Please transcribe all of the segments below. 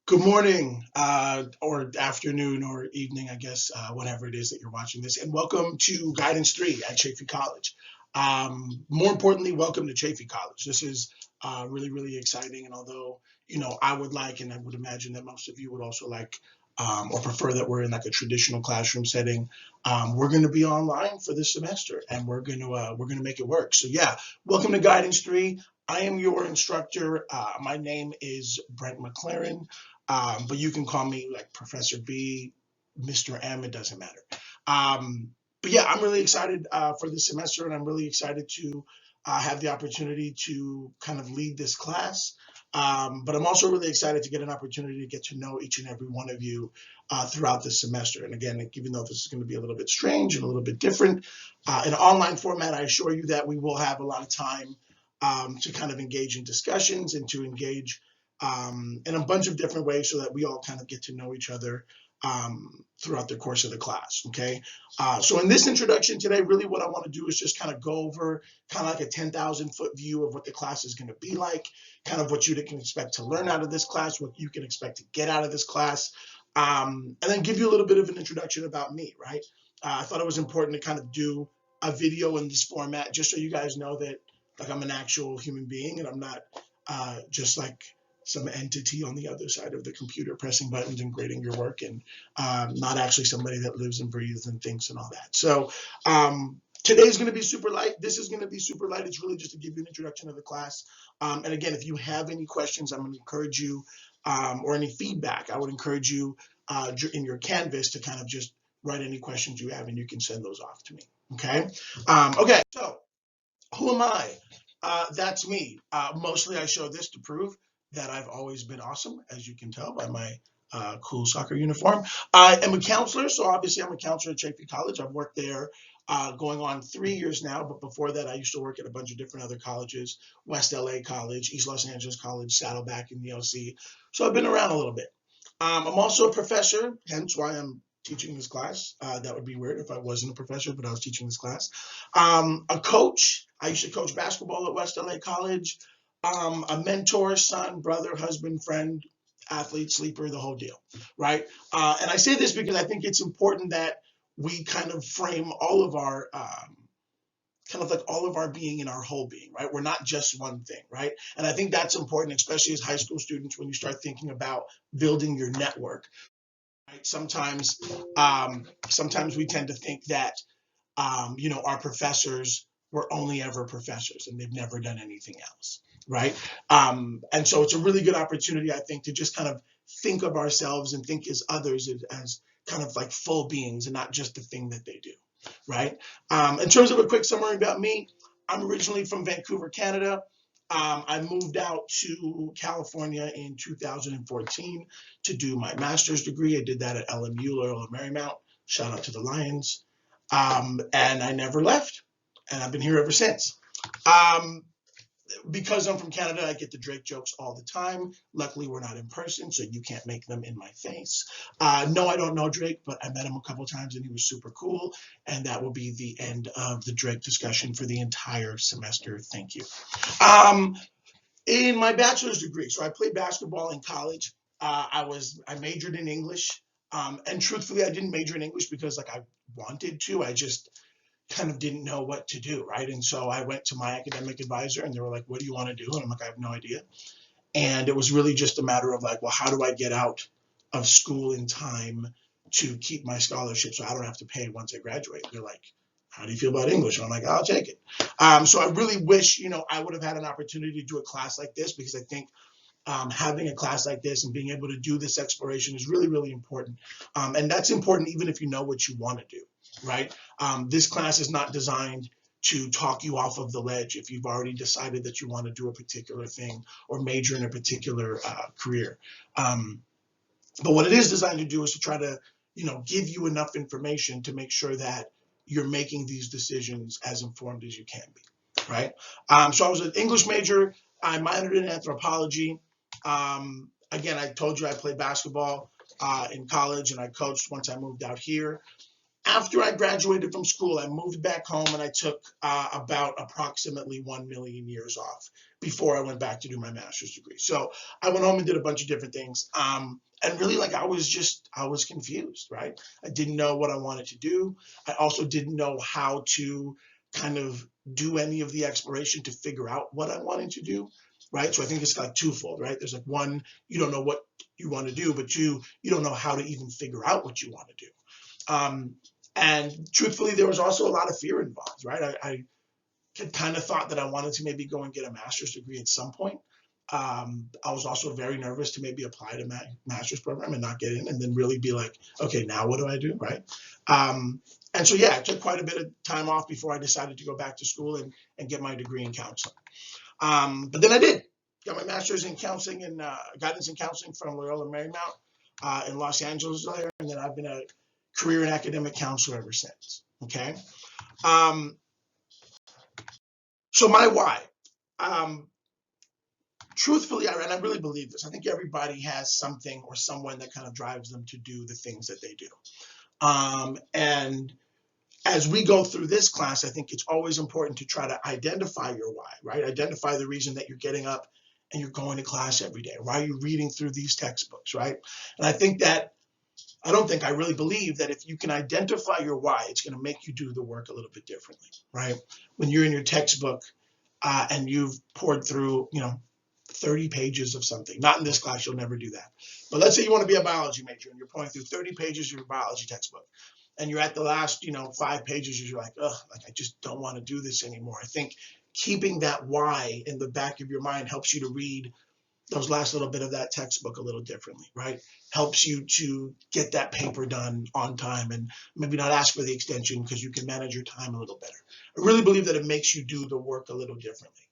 Good morning, or afternoon, or evening, I guess, whatever it is that you're watching this. And welcome to Guidance 3 at Chaffey College. More importantly, welcome to Chaffey College. This is really, really exciting. And although, I would like, and I would imagine that most of you would also like or prefer that we're in like a traditional classroom setting, we're going to be online for this semester, and we're going to make it work. So yeah, welcome to Guidance 3. I am your instructor. My name is Brent McLaren. But you can call me like Professor B, Mr. M, it doesn't matter. But yeah, I'm really excited for this semester, and I'm really excited to have the opportunity to kind of lead this class. But I'm also really excited to get an opportunity to get to know each and every one of you throughout this semester. And again, even though this is going to be a little bit strange and a little bit different, in an online format, I assure you that we will have a lot of time to kind of engage in discussions and to engage in a bunch of different ways so that we all kind of get to know each other throughout the course of the class. Okay. So in this introduction today, really what I want to do is just kind of go over kind of like a 10,000 foot view of what the class is going to be like, kind of what you can expect to learn out of this class, what you can expect to get out of this class, and then give you a little bit of an introduction about me, right? I thought it was important to kind of do a video in this format just so you guys know that like I'm an actual human being and I'm not just like some entity on the other side of the computer pressing buttons and grading your work, and not actually somebody that lives and breathes and thinks and all that. So today's going to be super light. This is going to be super light. It's really just to give you an introduction to the class. And again, if you have any questions, I'm going to encourage you, or any feedback, I would encourage you in your Canvas to kind of just write any questions you have, and you can send those off to me. Okay. Okay. So who am I? That's me. Mostly I show this to prove that I've always been awesome, as you can tell by my cool soccer uniform. I am a counselor, so obviously I'm a counselor at Chaffey College. I've worked there going on 3 years now, but before that I used to work at a bunch of different other colleges, West LA College, East Los Angeles College, Saddleback in the OC. So I've been around a little bit. I'm also a professor, hence why I'm teaching this class. That would be weird if I wasn't a professor, but I was teaching this class. A coach. I used to coach basketball at West LA College. A mentor, son, brother, husband, friend, athlete, sleeper, the whole deal, right? And I say this because I think it's important that we kind of frame all of our kind of like all of our being in our whole being, right? We're not just one thing, right? And I think that's important, especially as high school students, when you start thinking about building your network. Right? Sometimes we tend to think that our professors were only ever professors and they've never done anything else, right? And so it's a really good opportunity, I think, to just kind of think of ourselves and think as others as kind of like full beings and not just the thing that they do, right? In terms of a quick summary about me, I'm originally from Vancouver, Canada. I moved out to California in 2014 to do my master's degree. I did that at LMU, Loyola Marymount. Shout out to the Lions. And I never left, and I've been here ever since. Um, because I'm from Canada, I get the Drake jokes all the time. Luckily, we're not in person, so you can't make them in my face. No, I don't know Drake, but I met him a couple times, and he was super cool. And that will be the end of the Drake discussion for the entire semester. Thank you. Um, in my bachelor's degree, so I played basketball in college. I majored in English, and truthfully, I didn't major in English because like I wanted to. I just kind of didn't know what to do, right? And so I went to my academic advisor, and they were like, "What do you want to do?" And I'm like, "I have no idea." And it was really just a matter of like, well, how do I get out of school in time to keep my scholarship so I don't have to pay once I graduate? They're like, how do you feel about English? And I'm like, I'll take it. So I really wish, I would have had an opportunity to do a class like this, because I think having a class like this and being able to do this exploration is really, really important. And that's important even if you know what you want to do, right? This class is not designed to talk you off of the ledge if you've already decided that you want to do a particular thing or major in a particular career. But what it is designed to do is to try to, give you enough information to make sure that you're making these decisions as informed as you can be, right? So I was an English major. I minored in anthropology. Again, I told you I played basketball in college, and I coached once I moved out here. After I graduated from school, I moved back home, and I took about approximately 1 million years off before I went back to do my master's degree. So I went home and did a bunch of different things. And really, like, I was confused, right? I didn't know what I wanted to do. I also didn't know how to kind of do any of the exploration to figure out what I wanted to do, right? So I think it's like twofold, right? There's like, one, you don't know what you want to do, but two, you don't know how to even figure out what you want to do. And truthfully, there was also a lot of fear involved, right? I had kind of thought that I wanted to maybe go and get a master's degree at some point. I was also very nervous to maybe apply to my master's program and not get in, and then really be like, okay, now what do I do, right? And so, yeah, it took quite a bit of time off before I decided to go back to school and get my degree in counseling. But then I did. Got my master's in counseling and guidance and counseling from Loyola Marymount in Los Angeles there, and then I've been a career and academic counselor ever since. Okay. So my why. Truthfully, and I really believe this, I think everybody has something or someone that kind of drives them to do the things that they do. And as we go through this class, I think it's always important to try to identify your why, right? Identify the reason that you're getting up and you're going to class every day. Why are you reading through these textbooks, right? And I really believe that if you can identify your why, it's going to make you do the work a little bit differently, right? When you're in your textbook and you've poured through, 30 pages of something. Not in this class, you'll never do that. But let's say you want to be a biology major and you're pouring through 30 pages of your biology textbook. And you're at the last, 5 pages, you're like, ugh, like I just don't want to do this anymore. I think keeping that why in the back of your mind helps you to read those last little bit of that textbook a little differently, right? Helps you to get that paper done on time and maybe not ask for the extension because you can manage your time a little better. I really believe that it makes you do the work a little differently.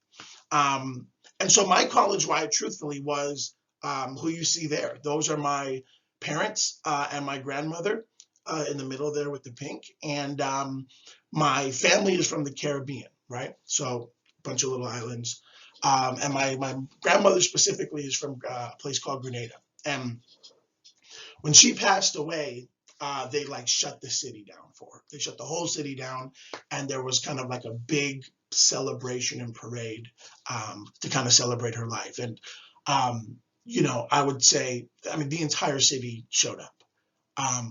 And so my college why, truthfully, was who you see there. Those are my parents and my grandmother in the middle there with the pink. And my family is from the Caribbean, right? So a bunch of little islands. And my grandmother specifically is from a place called Grenada. And when she passed away, they like shut the city down for her. They shut the whole city down, and there was kind of like a big celebration and parade to kind of celebrate her life. And I would say, the entire city showed up.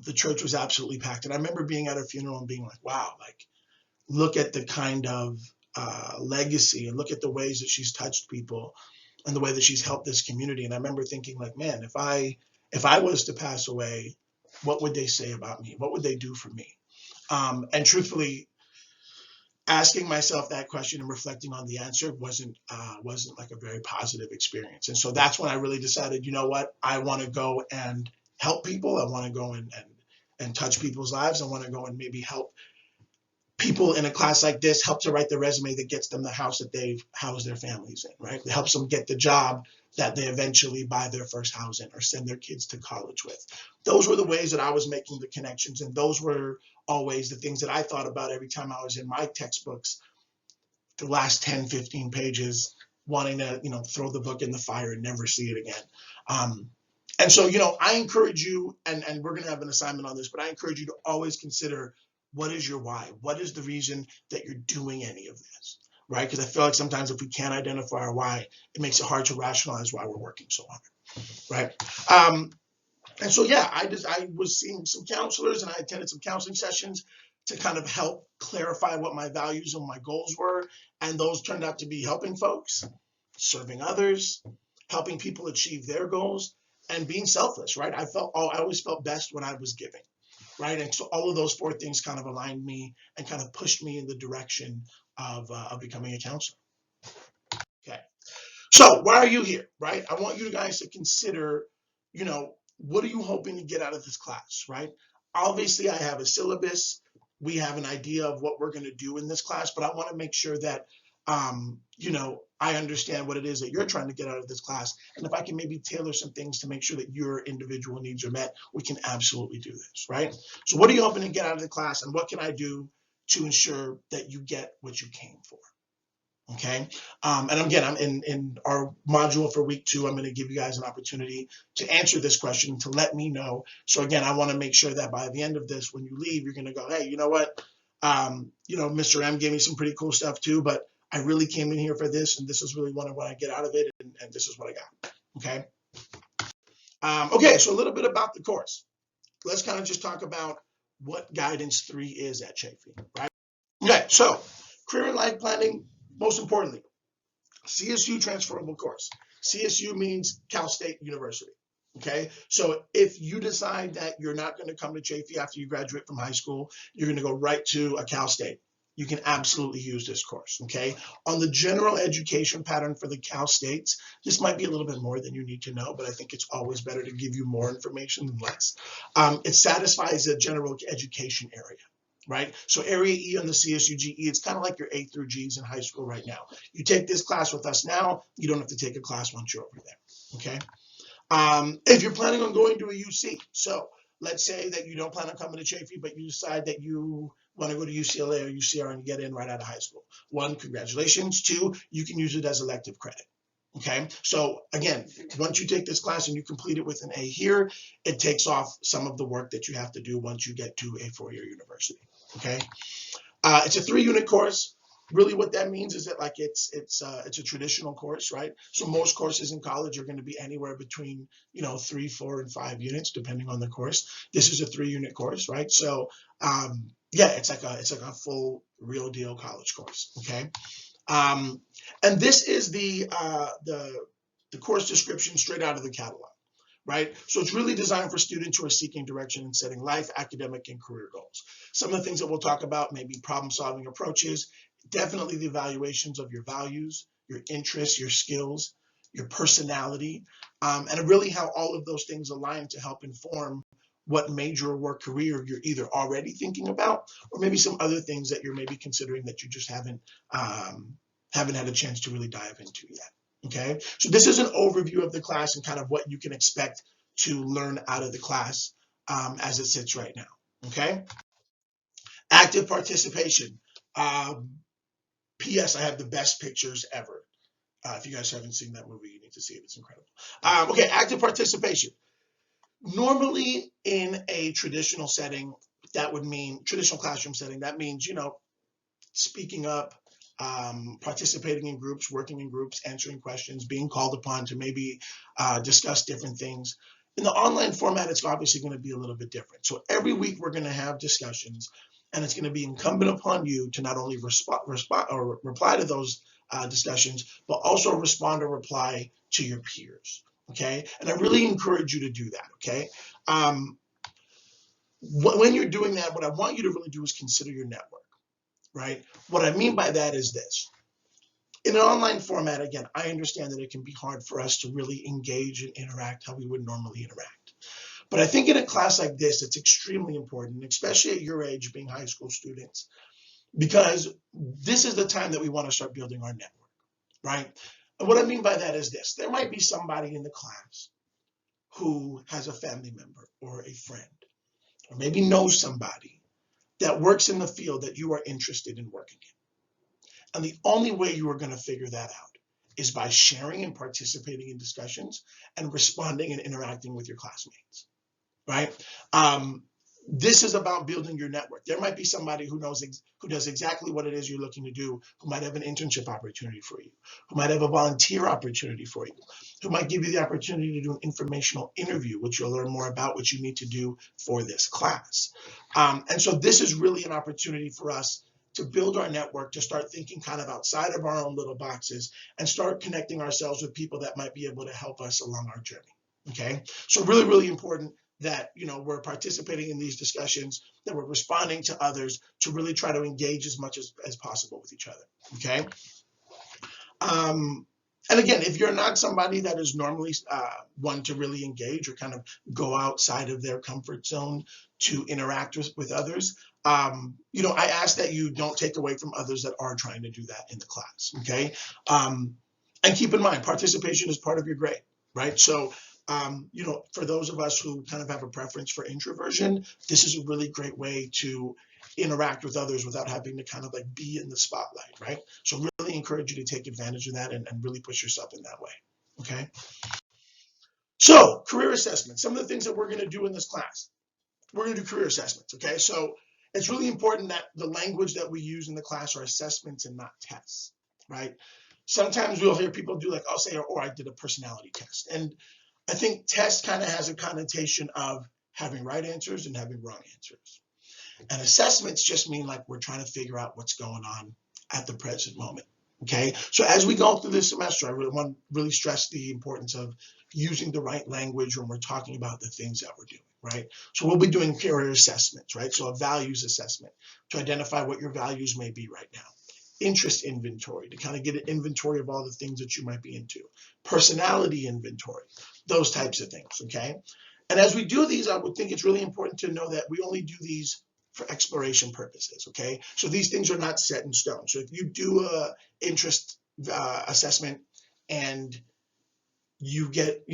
The church was absolutely packed, and I remember being at her funeral and being like, "Wow, like look at the kind of legacy and look at the ways that she's touched people and the way that she's helped this community." And I remember thinking, like, man, if I was to pass away, what would they say about me? What would they do for me? And truthfully, asking myself that question and reflecting on the answer wasn't like a very positive experience. And so that's when I really decided, you know what, I want to go and help people. I want to go and touch people's lives. I want to go and maybe help people in a class like this, help to write the resume that gets them the house that they've housed their families in, right? It helps them get the job that they eventually buy their first house in or send their kids to college with. Those were the ways that I was making the connections. And those were always the things that I thought about every time I was in my textbooks, the last 10, 15 pages, wanting to, throw the book in the fire and never see it again. And so, I encourage you, and we're going to have an assignment on this, but I encourage you to always consider, what is your why? What is the reason that you're doing any of this, right? Because I feel like sometimes if we can't identify our why, it makes it hard to rationalize why we're working so hard, right? And so, yeah, I was seeing some counselors and I attended some counseling sessions to kind of help clarify what my values and my goals were. And those turned out to be helping folks, serving others, helping people achieve their goals, and being selfless, right? I always felt best when I was giving. Right. And so all of those 4 things kind of aligned me and kind of pushed me in the direction of becoming a counselor. Okay. So why are you here? Right. I want you guys to consider, what are you hoping to get out of this class? Right. Obviously, I have a syllabus. We have an idea of what we're going to do in this class, but I want to make sure that, I understand what it is that you're trying to get out of this class. And if I can maybe tailor some things to make sure that your individual needs are met, we can absolutely do this, right? So what are you hoping to get out of the class, and what can I do to ensure that you get what you came for? Okay. And again, I'm in our module for week 2. I'm going to give you guys an opportunity to answer this question, to let me know. So again, I want to make sure that by the end of this, when you leave, you're going to go, hey, you know what? Mr. M gave me some pretty cool stuff too, but I really came in here for this, and this is really what I want to get out of it, and this is what I got. Okay. Okay, so a little bit about the course. Let's kind of just talk about what Guidance 3 is at Chafee, right? Okay, so career and life planning, most importantly, CSU transferable course. CSU means Cal State University. Okay, so if you decide that you're not going to come to Chafee after you graduate from high school, you're going to go right to a Cal State. You can absolutely use this course. Okay, on the general education pattern for the Cal States, this might be a little bit more than you need to know, but I think it's always better to give you more information than less. It satisfies a general education area. Right, so area E on the CSUGE, it's kind of like your A through G's in high school right now. You take this class with us now, you don't have to take a class once you're over there. Okay. If you're planning on going to a UC, so let's say that you don't plan on coming to Chafee, but you decide that you want to go to UCLA or UCR and get in right out of high school. One, congratulations. Two, you can use it as elective credit. Okay, so again, once you take this class and you complete it with an A here, it takes off some of the work that you have to do once you get to a four-year university. Okay, it's a 3-unit course. Really, what that means is that like it's a traditional course, right? So most courses in college are going to be anywhere between 3, 4, and 5 units, depending on the course. This is a 3-unit course, right? So yeah, it's like a full real deal college course. Okay. And this is the course description straight out of the catalog, right? So it's really designed for students who are seeking direction and setting life, academic, and career goals. Some of the things that we'll talk about may be problem-solving approaches, definitely the evaluations of your values, your interests, your skills, your personality, and really how all of those things align to help inform what major or work career you're either already thinking about, or maybe some other things that you're maybe considering that you just haven't had a chance to really dive into yet. Okay, so this is an overview of the class and kind of what you can expect to learn out of the class as it sits right now. Okay, active participation. P.S. I have the best pictures ever. If you guys haven't seen that movie, you need to see it. It's incredible. Okay, active participation. Normally in a traditional setting, that would mean traditional classroom setting. That means, speaking up, participating in groups, working in groups, answering questions, being called upon to maybe discuss different things. In the online format, it's obviously going to be a little bit different. So every week we're going to have discussions, and it's going to be incumbent upon you to not only respond or reply to those discussions, but also respond or reply to your peers. Okay, and I really encourage you to do that. Okay, when you're doing that, what I want you to really do is consider your network. Right? What I mean by that is this. In an online format, again, I understand that it can be hard for us to really engage and interact how we would normally interact. But I think in a class like this, it's extremely important, especially at your age, being high school students, because this is the time that we want to start building our network, right? And what I mean by that is this. There might be somebody in the class who has a family member or a friend, or maybe knows somebody that works in the field that you are interested in working in. And the only way you are going to figure that out is by sharing and participating in discussions and responding and interacting with your classmates, right? This is about building your network. There might be somebody who does exactly what it is you're looking to do, who might have an internship opportunity for you, who might have a volunteer opportunity for you, who might give you the opportunity to do an informational interview, which you'll learn more about what you need to do for this class. And so this is really an opportunity for us to build our network, to start thinking kind of outside of our own little boxes and start connecting ourselves with people that might be able to help us along our journey. Okay, so really, really important that we're participating in these discussions, that we're responding to others, to really try to engage as much as possible with each other. Okay. And again, if you're not somebody that is normally one to really engage or kind of go outside of their comfort zone to interact with others, I ask that you don't take away from others that are trying to do that in the class. Okay. And keep in mind, participation is part of your grade, right? So for those of us who kind of have a preference for introversion, this is a really great way to interact with others without having to kind of like be in the spotlight, right? So really encourage you to take advantage of that and really push yourself in that way, okay? So career assessment, some of the things that we're going to do in this class, we're going to do career assessments, okay? So it's really important that the language that we use in the class are assessments and not tests, right? Sometimes we'll hear people do like, I'll say, or I did a personality test. And I think test kind of has a connotation of having right answers and having wrong answers. And assessments just mean like we're trying to figure out what's going on at the present moment. Okay. So as we go through this semester, I really want to really stress the importance of using the right language when we're talking about the things that we're doing, right? So we'll be doing career assessments, right? So a values assessment to identify what your values may be right now. Interest inventory to kind of get an inventory of all the things that you might be into. Personality inventory, those types of things, okay? And as we do these, I would think it's really important to know that we only do these for exploration purposes, okay? So these things are not set in stone. So if you do a interest assessment and you get,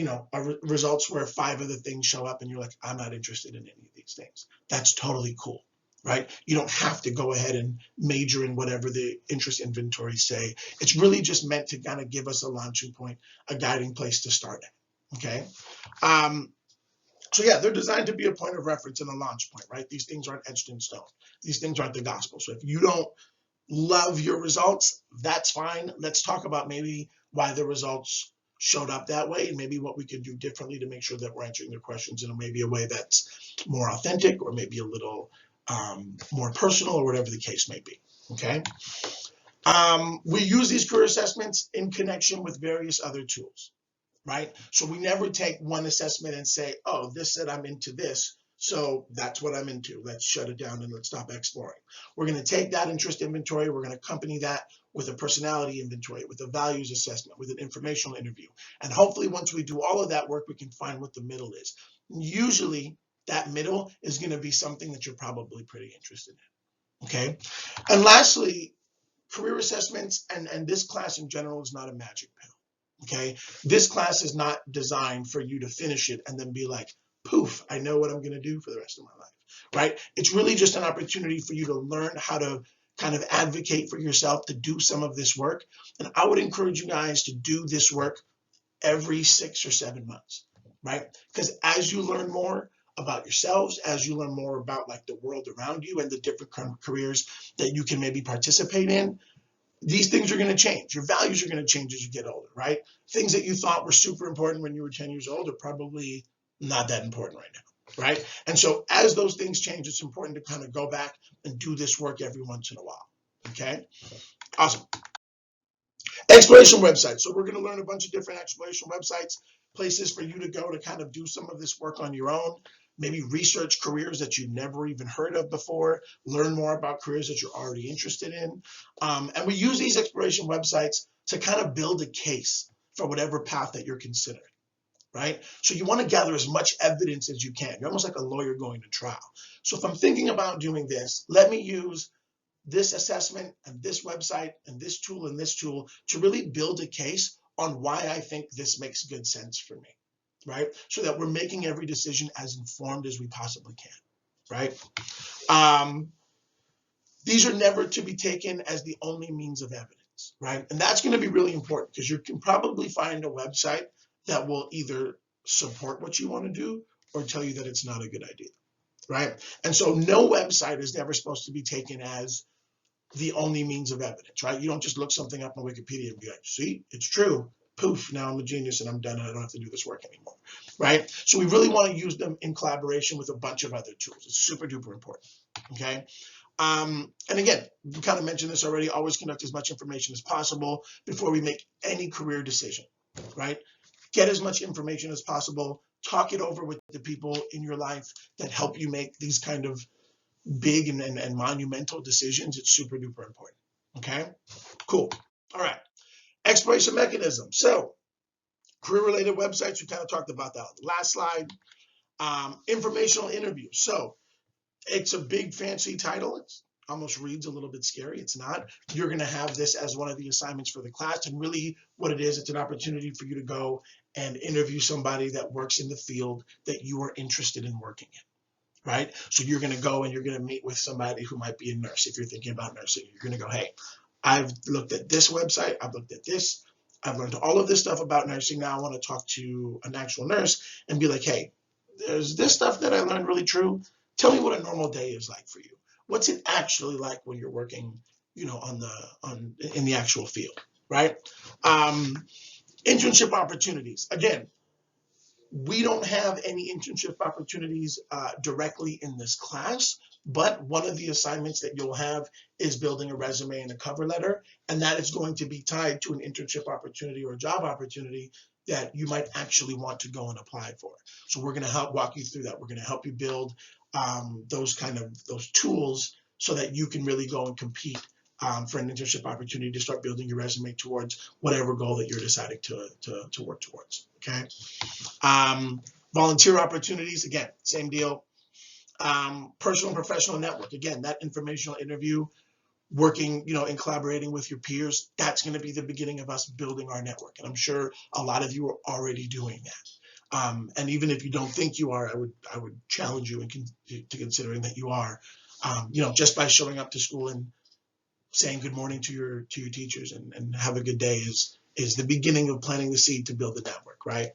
results where 5 of the things show up and you're like, I'm not interested in any of these things. That's totally cool, right? You don't have to go ahead and major in whatever the interest inventories say. It's really just meant to kind of give us a launching point, a guiding place to start at, okay? So yeah, they're designed to be a point of reference and a launch point, right? These things aren't etched in stone. These things aren't the gospel. So if you don't love your results, that's fine. Let's talk about maybe why the results showed up that way and maybe what we could do differently to make sure that we're answering their questions in maybe a way that's more authentic or maybe a little more personal or whatever the case may be, okay? We use these career assessments in connection with various other tools, right? So we never take one assessment and say, oh, this said I'm into this, so that's what I'm into. Let's shut it down and let's stop exploring. We're going to take that interest inventory, we're going to accompany that with a personality inventory, with a values assessment, with an informational interview. And hopefully once we do all of that work, we can find what the middle is. Usually that middle is going to be something that you're probably pretty interested in, okay? And lastly, career assessments and this class in general is not a magic pill. Okay, this class is not designed for you to finish it and then be like, poof, I know what I'm going to do for the rest of my life, right? It's really just an opportunity for you to learn how to kind of advocate for yourself to do some of this work. And I would encourage you guys to do this work every 6 or 7 months, right? Because as you learn more about yourselves, as you learn more about like the world around you and the different careers that you can maybe participate in, these things are going to change. Your values are going to change as you get older, right? Things that you thought were super important when you were 10 years old are probably not that important right now, right? And so as those things change, it's important to kind of go back and do this work every once in a while, okay? Awesome. Exploration websites. So we're going to learn a bunch of different exploration websites, places for you to go to kind of do some of this work on your own, maybe research careers that you've never even heard of before, learn more about careers that you're already interested in. And we use these exploration websites to kind of build a case for whatever path that you're considering, right? So you want to gather as much evidence as you can. You're almost like a lawyer going to trial. So if I'm thinking about doing this, let me use this assessment and this website and this tool to really build a case on why I think this makes good sense for me, right? So that we're making every decision as informed as we possibly can, right? These are never to be taken as the only means of evidence, right? And that's going to be really important because you can probably find a website that will either support what you want to do or tell you that it's not a good idea, right? And so no website is never supposed to be taken as the only means of evidence, right? You don't just look something up on Wikipedia and be like, see, it's true. Poof, now I'm a genius and I'm done and I don't have to do this work anymore, right? So we really want to use them in collaboration with a bunch of other tools. It's super duper important, okay? And again, we kind of mentioned this already, always conduct as much information as possible before we make any career decision, right? Get as much information as possible, talk it over with the people in your life that help you make these kind of big and monumental decisions. It's super duper important. Okay, cool. All right, exploration mechanism. So career related websites, we kind of talked about that on the last slide. Informational interviews. So it's a big fancy title. It's almost reads a little bit scary. It's not. You're going to have this as one of the assignments for the class, and really what it is, it's an opportunity for you to go and interview somebody that works in the field that you are interested in working in, right? So you're going to go and you're going to meet with somebody who might be a nurse. If you're thinking about nursing, you're going to go, hey, I've looked at this website, I've looked at this, I've learned all of this stuff about nursing. Now I want to talk to an actual nurse and be like, hey, there's this stuff that I learned really true. Tell me what a normal day is like for you. What's it actually like when you're working, in the actual field, right? Internship opportunities. Again, we don't have any internship opportunities directly in this class, but one of the assignments that you'll have is building a resume and a cover letter, and that is going to be tied to an internship opportunity or a job opportunity that you might actually want to go and apply for. So we're going to help walk you through that. We're going to help you build those tools so that you can really go and compete for an internship opportunity to start building your resume towards whatever goal that you're deciding to work towards. Okay. Volunteer opportunities, again, same deal. Personal and professional network, again, that informational interview, working, and collaborating with your peers, that's going to be the beginning of us building our network. And I'm sure a lot of you are already doing that. And even if you don't think you are, I would challenge you to considering that you are. Just by showing up to school and saying good morning to your teachers and have a good day is the beginning of planting the seed to build the network, right?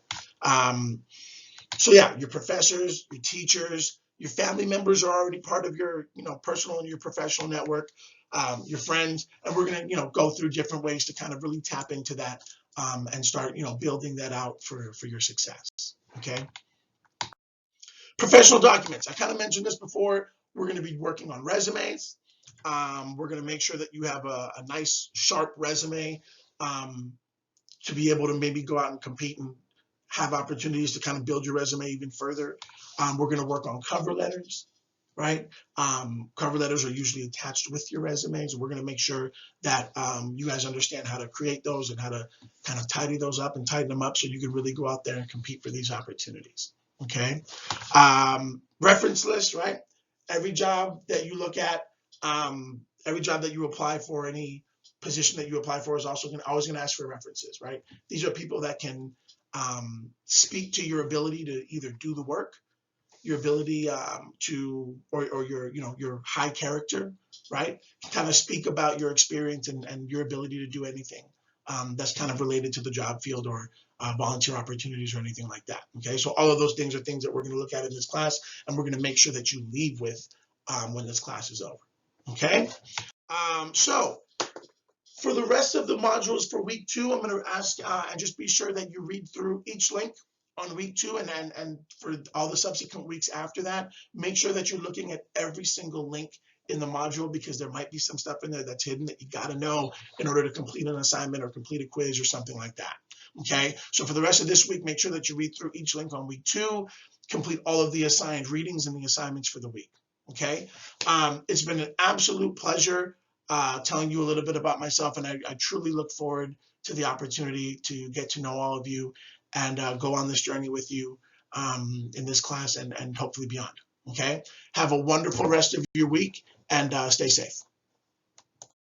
So yeah, your professors, your teachers, your family members are already part of your, personal and your professional network, your friends, and we're going to, go through different ways to kind of really tap into that and start, building that out for your success. Okay. Professional documents. I kind of mentioned this before. We're going to be working on resumes. We're going to make sure that you have a nice, sharp resume to be able to maybe go out and compete and have opportunities to kind of build your resume even further. We're going to work on cover letters, right? Cover letters are usually attached with your resumes. We're going to make sure that you guys understand how to create those and how to kind of tidy those up and tighten them up so you can really go out there and compete for these opportunities. Okay. Reference list, right? Every job that you look at, every job that you apply for, any position that you apply for is also always going to ask for references, right? These are people that can speak to your ability to either do the work, your ability or your high character, right? Kind of speak about your experience and your ability to do anything that's kind of related to the job field or volunteer opportunities or anything like that. Okay, so all of those things are things that we're going to look at in this class, and we're going to make sure that you leave with when this class is over. Okay, so for the rest of the modules for week 2, I'm going to ask and just be sure that you read through each link on week 2 and for all the subsequent weeks after that, make sure that you're looking at every single link in the module because there might be some stuff in there that's hidden that you got to know in order to complete an assignment or complete a quiz or something like that. Okay, so for the rest of this week, make sure that you read through each link on week 2, complete all of the assigned readings and the assignments for the week. Okay, it's been an absolute pleasure telling you a little bit about myself, and I truly look forward to the opportunity to get to know all of you and go on this journey with you in this class and hopefully beyond. Okay, have a wonderful rest of your week and stay safe.